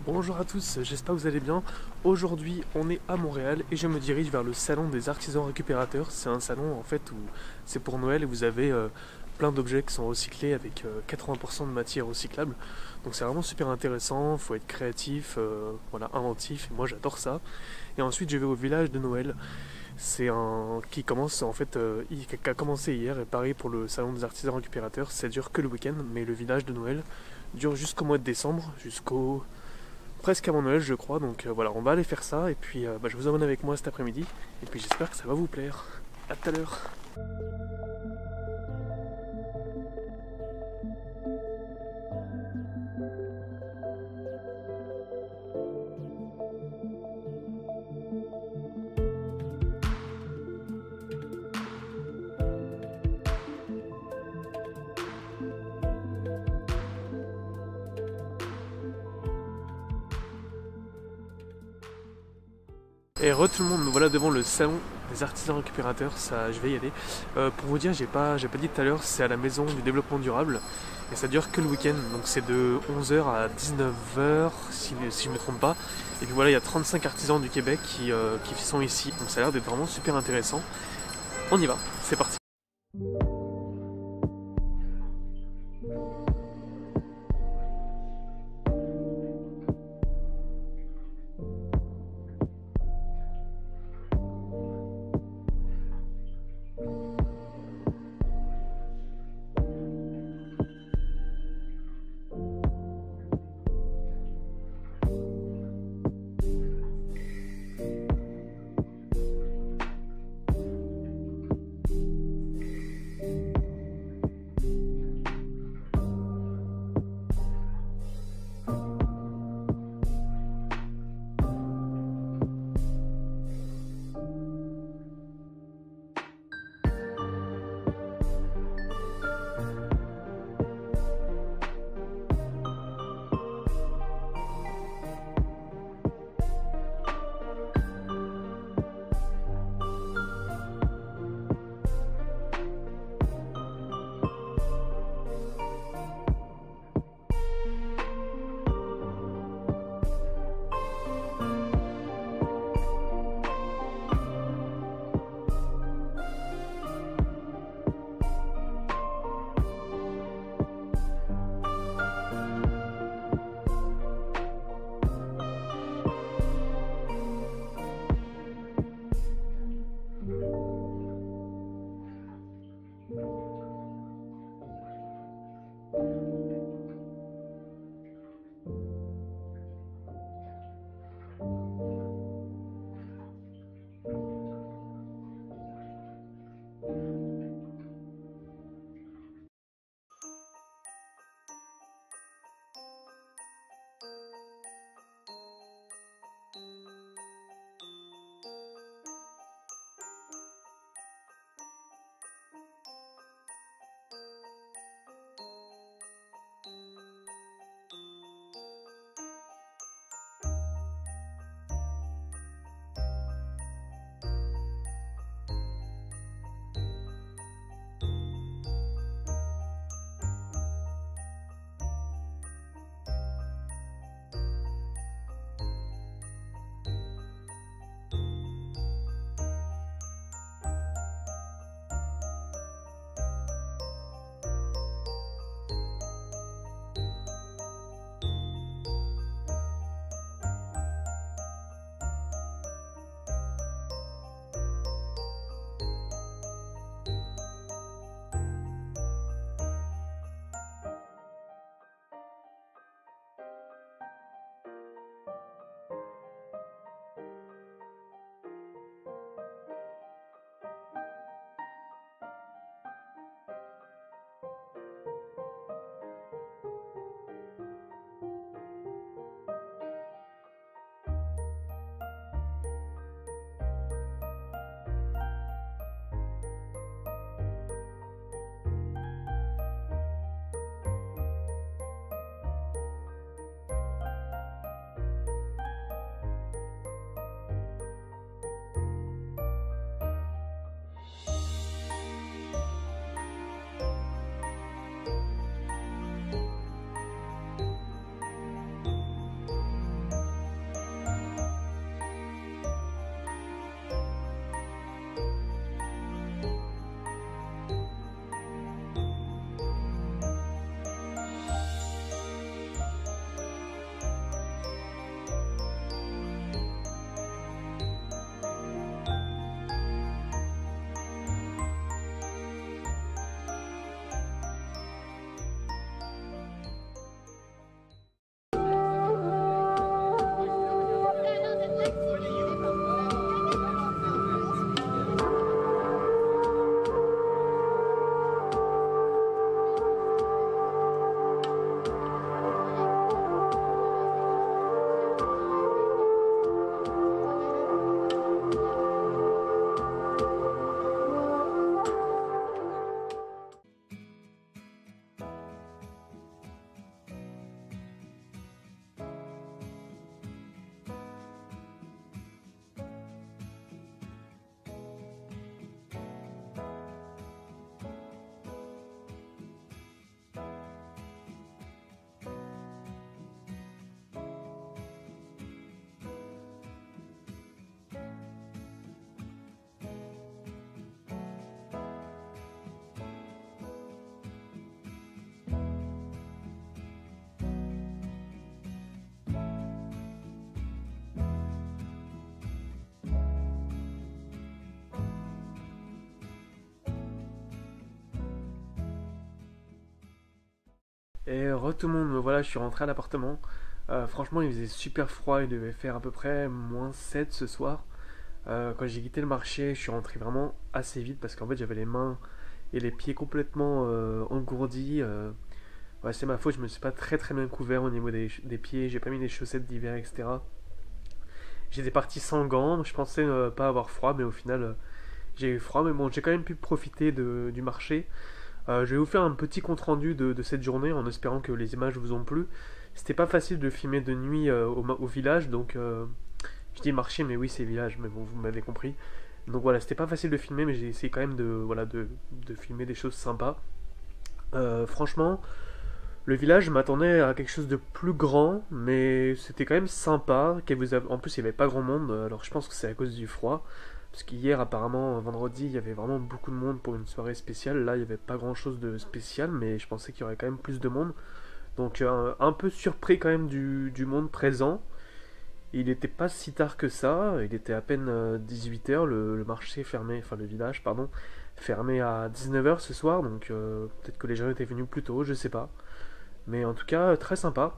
Bonjour à tous, j'espère que vous allez bien. Aujourd'hui, on est à Montréal et je me dirige vers le salon des artisans récupérateurs. C'est un salon en fait où c'est pour Noël et vous avez plein d'objets qui sont recyclés avec 80% de matière recyclable. Donc c'est vraiment super intéressant, il faut être créatif, voilà, inventif, et moi j'adore ça. Et ensuite, je vais au village de Noël. C'est un qui commence en fait, qui a commencé hier et pareil pour le salon des artisans récupérateurs. Ça dure que le week-end, mais le village de Noël dure jusqu'au mois de décembre, jusqu'au presque avant Noël je crois, donc voilà, on va aller faire ça et puis je vous emmène avec moi cet après-midi et puis j'espère que ça va vous plaire. À tout à l'heure. Et re tout le monde, nous voilà devant le salon des artisans récupérateurs, ça je vais y aller. Pour vous dire, j'ai pas dit tout à l'heure, c'est à la maison du développement durable et ça dure que le week-end, donc c'est de 11 h à 19 h si je me trompe pas. Et puis voilà, il y a 35 artisans du Québec qui sont ici, donc ça a l'air d'être vraiment super intéressant. On y va, c'est parti. Et tout le monde, me voilà, je suis rentré à l'appartement. Franchement, il faisait super froid, il devait faire à peu près -7 ce soir. Quand j'ai quitté le marché, je suis rentré vraiment assez vite parce qu'en fait j'avais les mains et les pieds complètement engourdis. Ouais, c'est ma faute, je me suis pas très très bien couvert au niveau des pieds, j'ai pas mis des chaussettes d'hiver, etc. J'étais parti sans gants, je pensais pas avoir froid, mais au final j'ai eu froid. Mais bon, j'ai quand même pu profiter du marché. Je vais vous faire un petit compte rendu de cette journée en espérant que les images vous ont plu. C'était pas facile de filmer de nuit au village, donc je dis marché, mais oui c'est village, mais bon vous m'avez compris. Donc voilà, c'était pas facile de filmer, mais j'ai essayé quand même de filmer des choses sympas. Franchement, le village, je m'attendais à quelque chose de plus grand, mais c'était quand même sympa. En plus, il n'y avait pas grand monde, alors je pense que c'est à cause du froid. Parce qu'hier, apparemment, vendredi, il y avait vraiment beaucoup de monde pour une soirée spéciale. Là, il n'y avait pas grand chose de spécial, mais je pensais qu'il y aurait quand même plus de monde. Donc, un peu surpris quand même du monde présent. Il n'était pas si tard que ça, il était à peine 18 h, le marché fermé, enfin le village, pardon, fermé à 19 h ce soir, donc peut-être que les gens étaient venus plus tôt, je sais pas. Mais en tout cas, très sympa.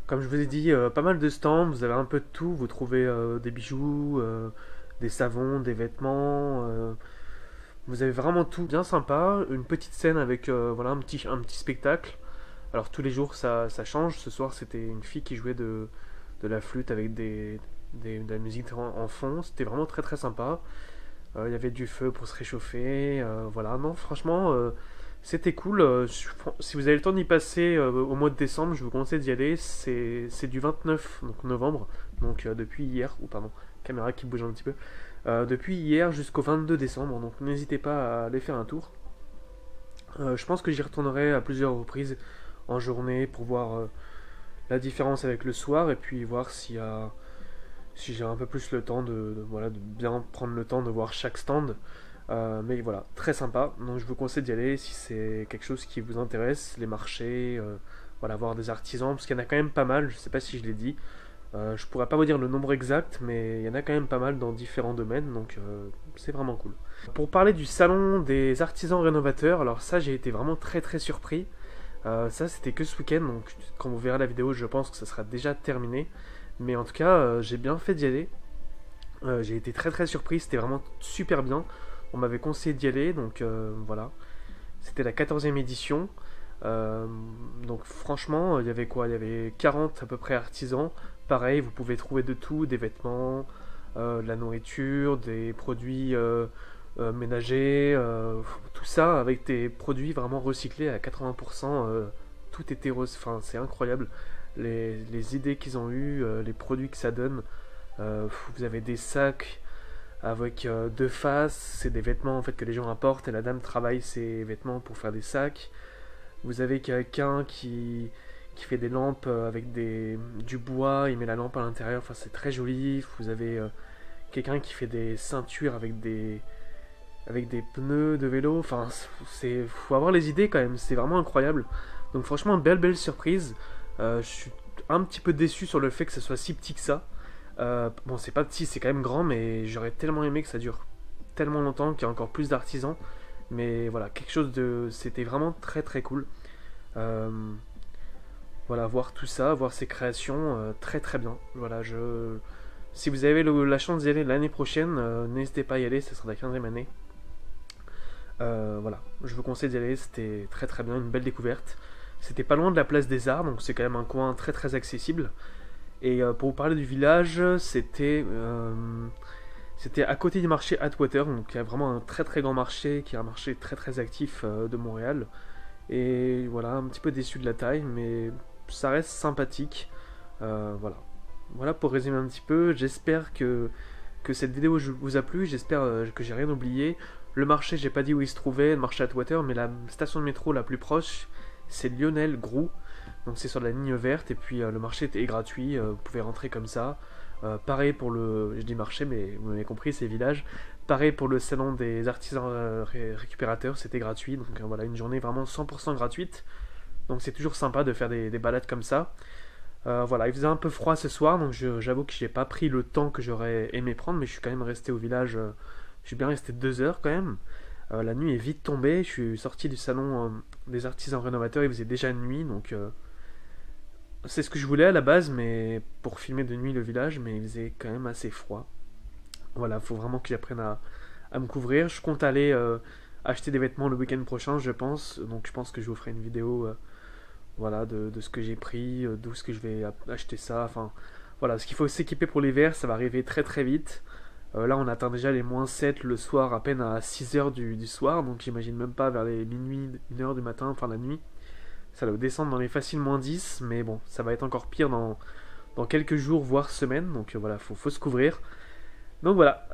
Comme je vous ai dit, pas mal de stands, vous avez un peu de tout, vous trouvez des bijoux, des savons, des vêtements, vous avez vraiment tout bien sympa. Une petite scène avec voilà, un petit spectacle. Alors tous les jours ça change, ce soir c'était une fille qui jouait de la flûte avec de la musique en fond, c'était vraiment très très sympa. Il y avait du feu pour se réchauffer, voilà, non franchement c'était cool. Si vous avez le temps d'y passer au mois de décembre, je vous conseille d'y aller. C'est du 29 donc novembre, donc depuis hier, ou pardon, caméra qui bouge un petit peu, depuis hier jusqu'au 22 décembre, donc n'hésitez pas à aller faire un tour. Je pense que j'y retournerai à plusieurs reprises en journée pour voir la différence avec le soir et puis voir si j'ai un peu plus le temps voilà, de bien prendre le temps de voir chaque stand. Mais voilà, très sympa. Donc je vous conseille d'y aller si c'est quelque chose qui vous intéresse, les marchés, voilà, voir des artisans, parce qu'il y en a quand même pas mal, je sais pas si je l'ai dit. Je pourrais pas vous dire le nombre exact, mais il y en a quand même pas mal dans différents domaines, donc c'est vraiment cool. Pour parler du salon des artisans rénovateurs, alors ça j'ai été vraiment très très surpris. Ça c'était que ce week-end, donc quand vous verrez la vidéo je pense que ça sera déjà terminé. Mais en tout cas j'ai bien fait d'y aller. J'ai été très très surpris, c'était vraiment super bien. On m'avait conseillé d'y aller, donc voilà. C'était la 14e édition. Euh, donc franchement, il y avait quoi? Il y avait 40 à peu près artisans. Pareil, vous pouvez trouver de tout, des vêtements, de la nourriture, des produits ménagers, tout ça avec des produits vraiment recyclés à 80%. Tout était enfin, c'est incroyable. Les idées qu'ils ont eues, les produits que ça donne. Vous avez des sacs avec deux faces, c'est des vêtements en fait que les gens apportent et la dame travaille ces vêtements pour faire des sacs. Vous avez quelqu'un qui fait des lampes avec du bois, il met la lampe à l'intérieur, enfin c'est très joli. Vous avez quelqu'un qui fait des ceintures avec des pneus de vélo, enfin faut avoir les idées quand même, c'est vraiment incroyable. Donc franchement, belle surprise. Je suis un petit peu déçu sur le fait que ce soit si petit que ça. Bon, c'est pas petit, c'est quand même grand, mais j'aurais tellement aimé que ça dure tellement longtemps, qu'il y ait encore plus d'artisans. Mais voilà, c'était vraiment très très cool. Euh, voilà, voir tout ça, voir ces créations, très très bien. Voilà, si vous avez la chance d'y aller l'année prochaine, n'hésitez pas à y aller, ce sera la 15e année. Voilà, je vous conseille d'y aller, c'était très très bien, une belle découverte. C'était pas loin de la place des Arts, donc c'est quand même un coin très très accessible. Et pour vous parler du village, c'était à côté du marché Atwater, donc il y a vraiment un très très grand marché, qui est un marché très très actif de Montréal. Et voilà, un petit peu déçu de la taille, mais ça reste sympathique. Voilà. Voilà pour résumer un petit peu. J'espère que cette vidéo vous a plu. J'espère que j'ai rien oublié. Le marché, j'ai pas dit où il se trouvait, le marché Atwater, mais la station de métro la plus proche, c'est Lionel Groux. Donc c'est sur la ligne verte. Et puis le marché est gratuit. Vous pouvez rentrer comme ça. Pareil pour je dis marché, mais vous m'avez compris, c'est village. Pareil pour le salon des artisans récupérateurs, c'était gratuit. Donc voilà, une journée vraiment 100% gratuite. Donc c'est toujours sympa de faire des balades comme ça. Voilà, il faisait un peu froid ce soir, donc j'avoue que j'ai pas pris le temps que j'aurais aimé prendre, mais je suis quand même resté au village. Je suis bien resté 2 heures quand même. La nuit est vite tombée, je suis sorti du salon des artisans rénovateurs, il faisait déjà nuit, donc c'est ce que je voulais à la base, mais pour filmer de nuit le village, mais il faisait quand même assez froid. Voilà, faut vraiment que j'apprenne à me couvrir. Je compte aller acheter des vêtements le week-end prochain, je pense, donc je pense que je vous ferai une vidéo voilà, de ce que j'ai pris, d'où est-ce que je vais acheter ça, enfin voilà, ce qu'il faut s'équiper pour l'hiver, ça va arriver très très vite. Là, on atteint déjà les -7 le soir, à peine à 6 heures du soir, donc j'imagine même pas vers les minuit, 1 heure du matin, enfin la nuit. Ça va descendre dans les faciles -10, mais bon, ça va être encore pire dans quelques jours, voire semaines, donc voilà, faut se couvrir. Donc voilà,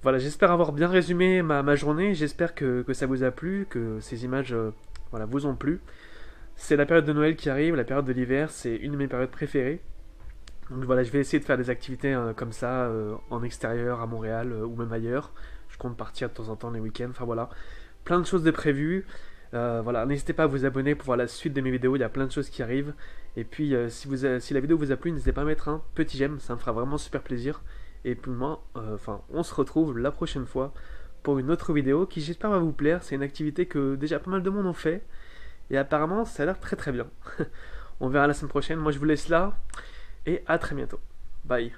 voilà, j'espère avoir bien résumé ma journée, j'espère que ça vous a plu, que ces images voilà, vous ont plu. C'est la période de Noël qui arrive, la période de l'hiver, c'est une de mes périodes préférées. Donc voilà, je vais essayer de faire des activités comme ça en extérieur à Montréal ou même ailleurs. Je compte partir de temps en temps les week-ends. Enfin voilà, plein de choses de prévues. Voilà, n'hésitez pas à vous abonner pour voir la suite de mes vidéos. Il y a plein de choses qui arrivent. Et puis si la vidéo vous a plu, n'hésitez pas à mettre un petit j'aime, ça me fera vraiment super plaisir. Et puis moi, enfin, on se retrouve la prochaine fois pour une autre vidéo qui j'espère va vous plaire. C'est une activité que déjà pas mal de monde ont fait. Et apparemment, ça a l'air très très bien. On verra la semaine prochaine. Moi, je vous laisse là. Et à très bientôt. Bye.